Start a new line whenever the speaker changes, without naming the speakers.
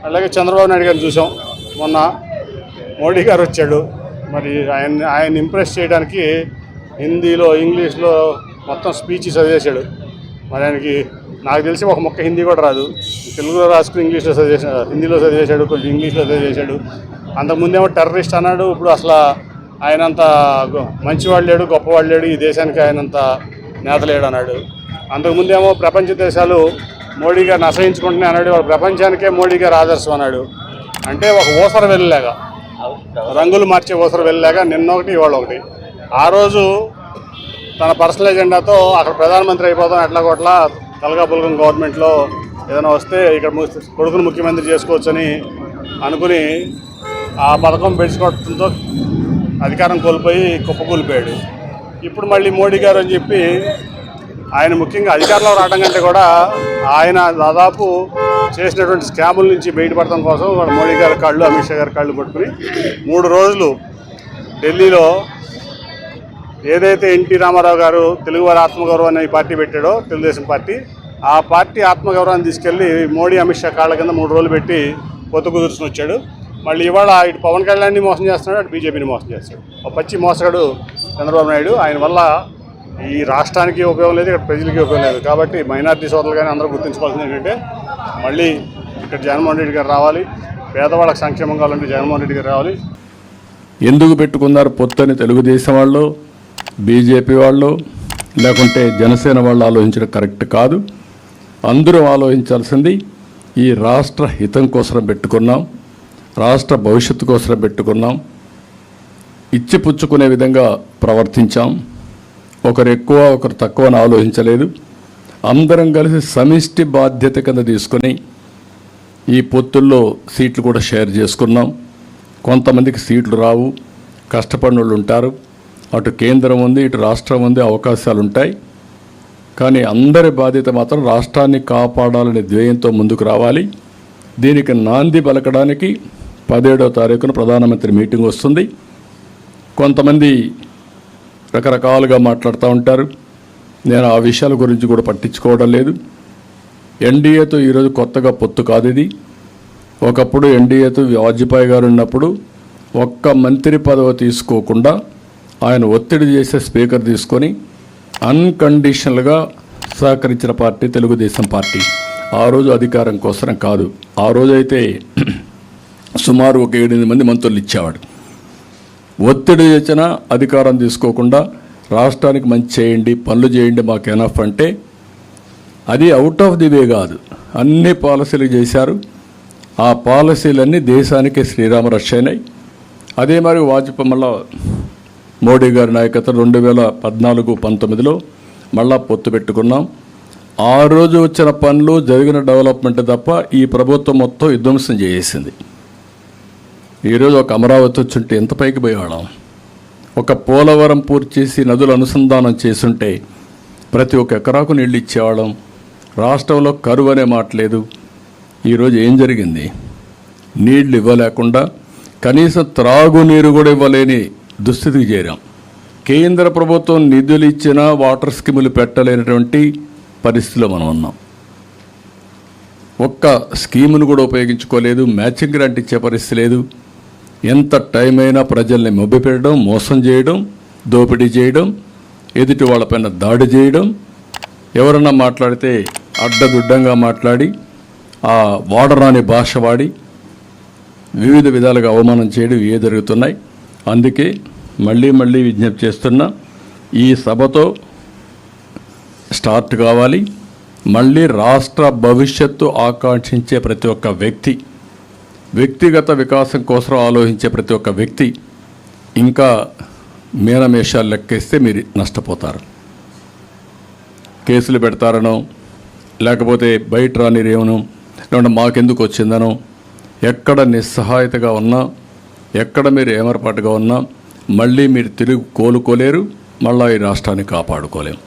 అలాగే చంద్రబాబు నాయుడు గారిని చూసాం. మొన్న మోడీ గారు వచ్చాడు, మరి ఆయన ఇంప్రెస్ చేయడానికి హిందీలో ఇంగ్లీష్లో మొత్తం స్పీచ్ చదివేశాడు. మరి ఆయనకి నాకు తెలిసి ఒక మొక్క హిందీ కూడా రాదు. తెలుగులో రాసుకుని ఇంగ్లీష్లో చదివేశాడు, హిందీలో చదివేశాడు, కొంచెం ఇంగ్లీష్లో చదివేశాడు. అంతకుముందేమో టెర్రరిస్ట్ అన్నాడు, ఇప్పుడు అసలు ఆయనంత మంచివాడు లేడు, గొప్పవాడు లేడు, ఈ దేశానికి ఆయనంత నేత లేడు అన్నాడు. అంతకుముందేమో ప్రపంచ దేశాలు మోడీ గారిని అసహించుకుంటున్నాయి అన్నాడు, వాళ్ళ ప్రపంచానికే మోడీ గారు ఆదర్శం అన్నాడు. అంటే ఒక ఊసర వెళ్ళలేగా, రంగులు మార్చే ఊసర వెళ్ళలేగా నిన్నొకటి ఇవాళ ఒకటి. ఆ రోజు తన పర్సనల్ ఎజెండాతో అక్కడ ప్రధానమంత్రి అయిపోతాం, ఎట్లా కొట్లా తలగా పులగం గవర్నమెంట్లో ఏదైనా వస్తే ఇక్కడ కొడుకును ముఖ్యమంత్రి చేసుకోవచ్చని అనుకుని ఆ పథకం పెంచుకోవడంతో అధికారం కోల్పోయి కుప్పకూలిపోయాడు. ఇప్పుడు మళ్ళీ మోడీ గారు అని చెప్పి ఆయన ముఖ్యంగా అధికారంలో రావడం కంటే కూడా ఆయన దాదాపు చేసినటువంటి స్కాముల నుంచి బయటపడటం కోసం మోడీ గారి కాళ్ళు, అమిత్ షా గారి కాళ్ళు పట్టుకుని 3 రోజులు ఢిల్లీలో ఏదైతే ఎన్టీ రామారావు గారు తెలుగువారి ఆత్మగౌరవం అనే పార్టీ పెట్టాడో, తెలుగుదేశం పార్టీ, ఆ పార్టీ ఆత్మగౌరవాన్ని తీసుకెళ్ళి మోడీ, అమిత్ షా కాళ్ళ కింద 3 రోజులు పెట్టి పొత్తు కుదుర్చుని వచ్చాడు. మళ్ళీ ఇవాళ ఇటు పవన్ కళ్యాణ్ని మోసం చేస్తున్నాడు, అటు బీజేపీని మోసం చేస్తాడు. ఒక పచ్చి మోసగాడు చంద్రబాబు నాయుడు. ఆయన వల్ల ఈ రాష్ట్రానికి ఉపయోగం లేదు, ఇక్కడ ప్రజలకి ఉపయోగం లేదు. కాబట్టి మైనారిటీ సోదరులు కానీ అందరూ గుర్తుంచుకోవాల్సింది ఏంటంటే మళ్ళీ ఇక్కడ జగన్మోహన్ రెడ్డి గారు రావాలి, పేదవాళ్ళకి సంక్షేమం కావాలంటే జగన్మోహన్ రెడ్డి గారు రావాలి.
ఎందుకు పెట్టుకున్నారు పొత్తని తెలుగుదేశం వాళ్ళు, బీజేపీ వాళ్ళు, లేకుంటే జనసేన వాళ్ళు ఆలోచించడం కరెక్ట్ కాదు. అందరూ ఆలోచించాల్సింది ఈ రాష్ట్ర హితం కోసం పెట్టుకున్నాం, రాష్ట్ర భవిష్యత్తు కోసం పెట్టుకున్నాం. ఇచ్చిపుచ్చుకునే విధంగా ప్రవర్తించాం. ఒకరు ఎక్కువ ఒకరు తక్కువ అని ఆలోచించలేదు. అందరం కలిసి సమిష్టి బాధ్యత కింద తీసుకొని ఈ పొత్తుల్లో సీట్లు కూడా షేర్ చేసుకున్నాం. కొంతమందికి సీట్లు రావు, కష్టపడిన వాళ్ళు ఉంటారు. అటు కేంద్రం ఉంది, ఇటు రాష్ట్రం ఉంది, అవకాశాలు ఉంటాయి. కానీ అందరి బాధ్యత మాత్రం రాష్ట్రాన్ని కాపాడాలనే ధ్యేయంతో ముందుకు రావాలి. దీనికి నాంది పలకడానికి 17వ తారీఖున ప్రధానమంత్రి మీటింగ్ వస్తుంది. కొంతమంది రకరకాలుగా మాట్లాడుతూ ఉంటారు. నేను ఆ విషయాల గురించి కూడా పట్టించుకోవడం లేదు. ఎన్డీఏతో ఈరోజు కొత్తగా పొత్తు కాదు ఇది. ఒకప్పుడు ఎన్డీఏతో వాజ్పేయి గారు ఉన్నప్పుడు ఒక్క మంత్రి పదవి తీసుకోకుండా ఆయన ఒత్తిడి చేసే స్పీకర్ తీసుకొని అన్కండిషనల్గా సహకరించిన పార్టీ తెలుగుదేశం పార్టీ. ఆ రోజు అధికారం కోసం కాదు. ఆ రోజైతే సుమారు ఒక 7-8 మంది మంత్రులు ఇచ్చేవాడు. ఒత్తిడి చేసినా అధికారం తీసుకోకుండా రాష్ట్రానికి మంచి చేయండి, పనులు చేయండి, మాకు ఎనఫ్ అంటే అది అవుట్ ఆఫ్ ది వే కాదు. అన్ని పాలసీలు చేశారు. ఆ పాలసీలన్నీ దేశానికే శ్రీరామ రక్ష అయినాయి. అదే మరి వాజ్పేయి మళ్ళా మోడీ గారి నాయకత్వం 2014-19లో మళ్ళా పొత్తు పెట్టుకున్నాం. ఆ రోజు వచ్చిన పనులు, జరిగిన డెవలప్మెంట్ తప్ప ఈ ప్రభుత్వం మొత్తం విధ్వంసం చేసేసింది. ఈరోజు ఒక అమరావతి వచ్చుంటే ఎంత పైకి పోయేవాళ్ళం. ఒక పోలవరం పూర్తి చేసి నదులు అనుసంధానం చేసుంటే ప్రతి ఒక్క ఎకరాకు నీళ్ళు ఇచ్చేవాళ్ళం. రాష్ట్రంలో కరువు అనే మాట లేదు. ఈరోజు ఏం జరిగింది? నీళ్లు ఇవ్వలేకుండా కనీసం త్రాగునీరు కూడా ఇవ్వలేని దుస్థితికి చేరాం. కేంద్ర ప్రభుత్వం నిధులు ఇచ్చినా వాటర్ స్కీములు పెట్టలేనటువంటి పరిస్థితిలో మనం ఉన్నాం. ఒక్క స్కీమును కూడా ఉపయోగించుకోలేదు. మ్యాచింగ్ గ్రాంట్ ఇచ్చే పరిస్థితి లేదు. ఎంత టైం అయినా ప్రజల్ని మభ్యపెట్టడం, మోసం చేయడం, దోపిడీ చేయడం, ఎదుటి వాళ్ళపైన దాడి చేయడం, ఎవరన్నా మాట్లాడితే అడ్డదుడ్డంగా మాట్లాడి ఆ వాడరాని భాష వాడి వివిధ విధాలుగా అవమానం చేయడం ఇవే జరుగుతున్నాయి. అందుకే మళ్ళీ విజ్ఞప్తి చేస్తున్నా, ఈ సభతో స్టార్ట్ కావాలి. మళ్ళీ రాష్ట్ర భవిష్యత్తు ఆకాంక్షించే ప్రతి ఒక్క వ్యక్తి, వ్యక్తిగత వికాసం కోసం ఆలోచించే ప్రతి ఒక్క వ్యక్తి ఇంకా మీనమేషాలు లెక్కేస్తే మీరు నష్టపోతారు. కేసులు పెడతారనో, లేకపోతే బయట రానిరేమనో, లేకుంటే మాకెందుకు వచ్చిందనో, ఎక్కడ నిస్సహాయతగా ఉన్నా, ఎక్కడ మీరు ఏమరపాటుగా ఉన్నా మళ్ళీ మీరు తిరిగి కోలుకోలేరు, మళ్ళీ ఈ రాష్ట్రాన్ని కాపాడుకోలేము.